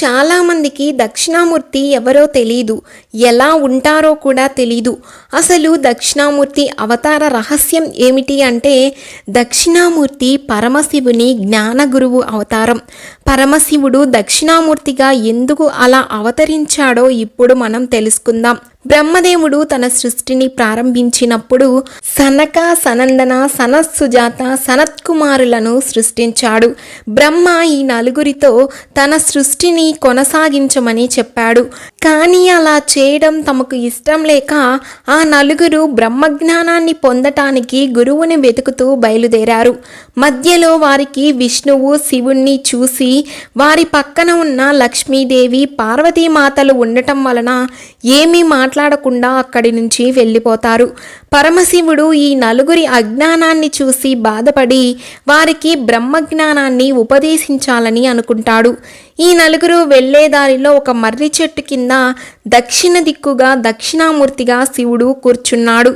చాలామందికి దక్షిణామూర్తి ఎవరో తెలీదు, ఎలా ఉంటారో కూడా తెలీదు. అసలు దక్షిణామూర్తి అవతార రహస్యం ఏమిటి అంటే, దక్షిణామూర్తి పరమశివుని జ్ఞానగురువు అవతారం. పరమశివుడు దక్షిణామూర్తిగా ఎందుకు అలా అవతరించాడో ఇప్పుడు మనం తెలుసుకుందాం. బ్రహ్మదేవుడు తన సృష్టిని ప్రారంభించినప్పుడు సనక, సనందన, సనత్సుజాత, సనత్కుమారులను సృష్టించాడు. బ్రహ్మ ఈ నలుగురితో తన సృష్టిని కొనసాగించమని చెప్పాడు. కానీ అలా చేయడం తమకు ఇష్టం లేక ఆ నలుగురు బ్రహ్మజ్ఞానాన్ని పొందటానికి గురువుని వెతుకుతూ బయలుదేరారు. మధ్యలో వారికి విష్ణువు, శివుణ్ణి చూసి వారి పక్కన ఉన్న లక్ష్మీదేవి, పార్వతీమాతలు ఉండటం వలన ఏమీ మాట్లాడకుండా అక్కడి నుంచి వెళ్ళిపోతారు. పరమశివుడు ఈ నలుగురి అజ్ఞానాన్ని చూసి బాధపడి వారికి బ్రహ్మజ్ఞానాన్ని ఉపదేశించాలని అనుకుంటాడు. ఈ నలుగురు వెళ్లే దారిలో ఒక మర్రి చెట్టు కింద దక్షిణ దిక్కుగా దక్షిణామూర్తిగా శివుడు కూర్చున్నాడు.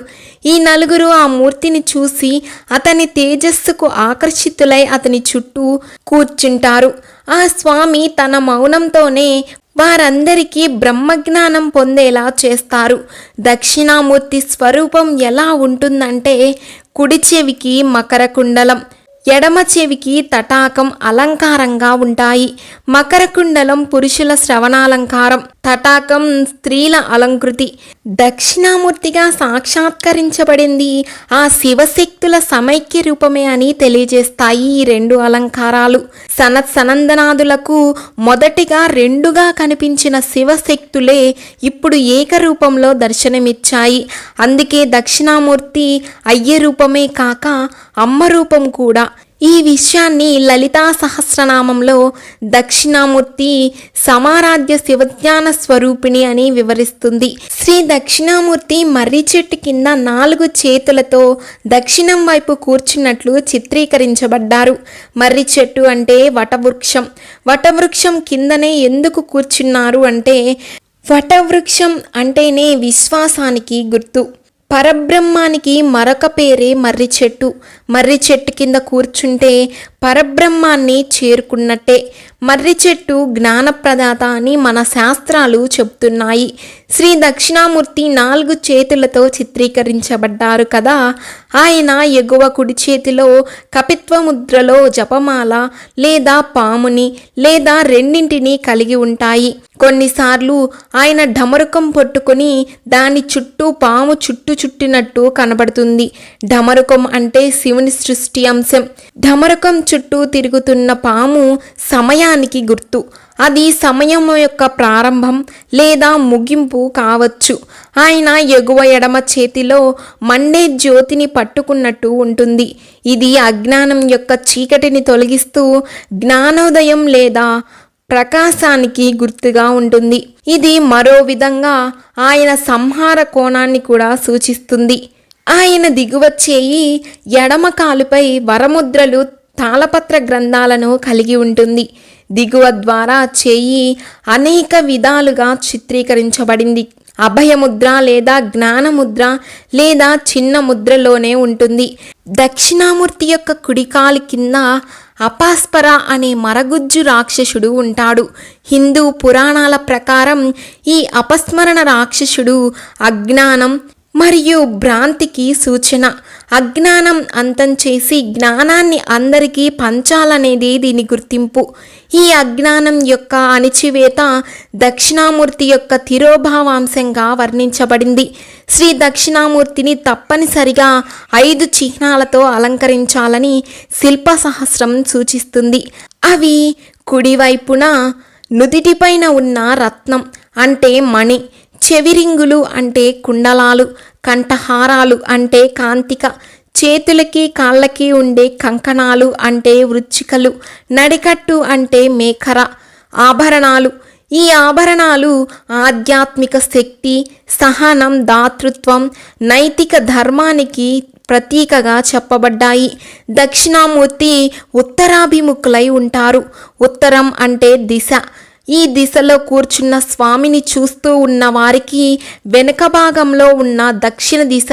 ఈ నలుగురు ఆ మూర్తిని చూసి అతని తేజస్సుకు ఆకర్షితులై అతని చుట్టూ కూర్చుంటారు. ఆ స్వామి తన మౌనంతోనే వారందరికీ బ్రహ్మజ్ఞానం పొందేలా చేస్తారు. దక్షిణామూర్తి స్వరూపం ఎలా ఉంటుందంటే, కుడి చెవికి మకర కుండలం, ఎడమ చెవికి తటాకం అలంకారంగా ఉంటాయి. మకర కుండలం పురుషుల శ్రవణాలంకారం, తటాకం స్త్రీల అలంకృతి. దక్షిణామూర్తిగా సాక్షాత్కరించబడింది ఆ శివశక్తుల సమైక్య రూపమే అని తెలియజేస్తాయి ఈ రెండు అలంకారాలు. సనందనాదులకు మొదటిగా రెండుగా కనిపించిన శివశక్తులే ఇప్పుడు ఏకరూపంలో దర్శనమిచ్చాయి. అందుకే దక్షిణామూర్తి అయ్య రూపమే కాక అమ్మ రూపం కూడా. ఈ విషయాన్ని లలితా సహస్రనామంలో దక్షిణామూర్తి సమారాధ్య శివజ్ఞాన స్వరూపిణి అని వివరిస్తుంది. శ్రీ దక్షిణామూర్తి మర్రి చెట్టు కింద 4 చేతులతో దక్షిణం వైపు కూర్చున్నట్లు చిత్రీకరించబడ్డారు. మర్రి చెట్టు అంటే వటవృక్షం. వటవృక్షం కిందనే ఎందుకు కూర్చున్నారు అంటే, వటవృక్షం అంటేనే విశ్వాసానికి గుర్తు. పరబ్రహ్మానికి మరొక పేరే మర్రి చెట్టు. మర్రి చెట్టు కింద కూర్చుంటే పరబ్రహ్మాన్ని చేరుకున్నట్టే. మర్రి చెట్టు జ్ఞానప్రదాత అని మన శాస్త్రాలు చెప్తున్నాయి. శ్రీ దక్షిణామూర్తి 4 చేతులతో చిత్రీకరించబడ్డారు కదా. ఆయన ఎగువ కుడి చేతిలో కపిత్వ ముద్రలో జపమాల లేదా పాముని లేదా రెండింటినీ కలిగి ఉంటాయి. కొన్నిసార్లు ఆయన ఢమరుకం పట్టుకొని దాని చుట్టూ పాము చుట్టినట్టు కనబడుతుంది. ఢమరుకం అంటే శివుని సృష్టి అంశం. ఢమరుకం చుట్టూ తిరుగుతున్న పాము సమయానికి గుర్తు. అది సమయం యొక్క ప్రారంభం లేదా ముగింపు కావచ్చు. ఆయన ఎగువ ఎడమ చేతిలో మండే జ్యోతిని పట్టుకున్నట్టు ఉంటుంది. ఇది అజ్ఞానం యొక్క చీకటిని తొలగిస్తూ జ్ఞానోదయం లేదా ప్రకాశానికి గుర్తుగా ఉంటుంది. ఇది మరో విధంగా ఆయన సంహార కోణాన్ని కూడా సూచిస్తుంది. ఆయన దిగువ చేయి ఎడమ కాలుపై వరముద్రలు, తాళపత్ర గ్రంథాలను కలిగి ఉంటుంది. దిగువ ద్వారా చేయి అనేక విధాలుగా చిత్రీకరించబడింది. అభయముద్ర లేదా జ్ఞానముద్ర లేదా చిన్న ముద్రలోనే ఉంటుంది. దక్షిణామూర్తి యొక్క కుడికాలు కింద అపాస్పర అనే మరగుజ్జు రాక్షసుడు ఉంటాడు. హిందూ పురాణాల ప్రకారం ఈ అపస్మరణ రాక్షసుడు అజ్ఞానం మరియు భ్రాంతికి సూచన. అజ్ఞానం అంతం చేసి జ్ఞానాన్ని అందరికీ పంచాలనేది దీని గుర్తింపు. ఈ అజ్ఞానం యొక్క అణిచివేత దక్షిణామూర్తి యొక్క తిరోభావాంశంగా వర్ణించబడింది. శ్రీ దక్షిణామూర్తిని తప్పనిసరిగా 5 చిహ్నాలతో అలంకరించాలని శిల్పసహస్రం సూచిస్తుంది. అవి కుడివైపున నుదిటిపైన ఉన్న రత్నం అంటే మణి, చెవిరింగులు అంటే కుండలాలు, కంఠహారాలు అంటే కాంతిక, చేతులకి కాళ్ళకి ఉండే కంకణాలు అంటే వృచ్చికలు, నడికట్టు అంటే మేఖర, ఆభరణాలు. ఈ ఆభరణాలు ఆధ్యాత్మిక శక్తి, సహనం, దాతృత్వం, నైతిక ధర్మానికి ప్రతీకగా చెప్పబడ్డాయి. దక్షిణామూర్తి ఉత్తరాభిముఖులై ఉంటారు. ఉత్తరం అంటే దిశ. ఈ దిశలో కూర్చున్న స్వామిని చూస్తూ ఉన్న వారికి వెనుక భాగంలో ఉన్న దక్షిణ దిశ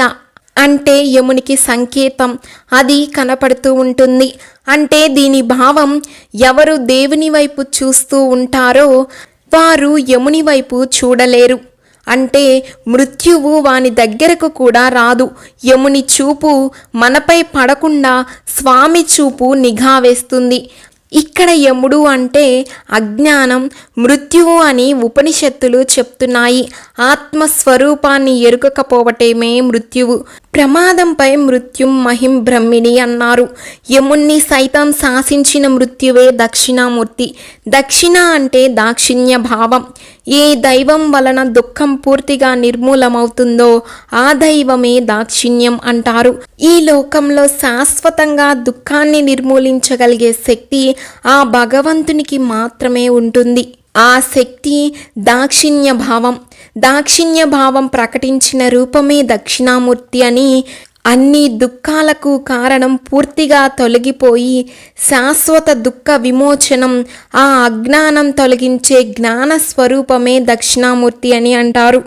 అంటే యమునికి సంకేతం అది కనపడుతూ ఉంటుంది. అంటే దీని భావం ఎవరు దేవుని వైపు చూస్తూ ఉంటారో వారు యముని వైపు చూడలేరు. అంటే మృత్యువు వాని దగ్గరకు కూడా రాదు. యముని చూపు మనపై పడకుండా స్వామి చూపు నిఘా వేస్తుంది. ఇక్కడ యముడు అంటే అజ్ఞానం, మృత్యువు అని ఉపనిషత్తులు చెప్తున్నాయి. ఆత్మస్వరూపాన్ని ఎరుకకపోవటమే మృత్యువు. ప్రమాదంపై మృత్యుం మహిం బ్రహ్మిణి అన్నారు. యముణ్ణి సైతం శాసించిన మృత్యువే దక్షిణామూర్తి. దక్షిణ అంటే దాక్షిణ్య భావం. ఏ దైవం వలన దుఃఖం పూర్తిగా నిర్మూలమవుతుందో ఆ దైవమే దాక్షిణ్యం అంటారు. ఈ లోకంలో శాశ్వతంగా దుఃఖాన్ని నిర్మూలించగలిగే శక్తి ఆ భగవంతునికి మాత్రమే ఉంటుంది. ఆ శక్తి దాక్షిణ్య భావం. దాక్షిణ్య భావం ప్రకటించిన రూపమే దక్షిణామూర్తి అని, అన్ని దుఃఖాలకు కారణం పూర్తిగా తొలగిపోయి శాశ్వత దుఃఖ విమోచనం, ఆ అజ్ఞానం తొలగించే జ్ఞాన స్వరూపమే దక్షిణామూర్తి అని అంటారు.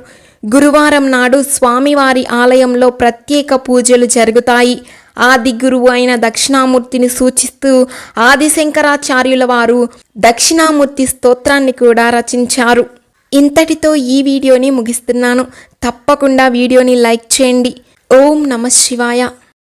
గురువారం నాడు స్వామివారి ఆలయంలో ప్రత్యేక పూజలు జరుగుతాయి. ఆది గురువు అయిన దక్షిణామూర్తిని సూచిస్తూ ఆదిశంకరాచార్యుల వారు దక్షిణామూర్తి స్తోత్రాన్ని కూడా రచించారు. ఇంతటితో ఈ వీడియోని ముగిస్తున్నాను. తప్పకుండా వీడియోని లైక్ చేయండి. ఓం నమః శివాయ.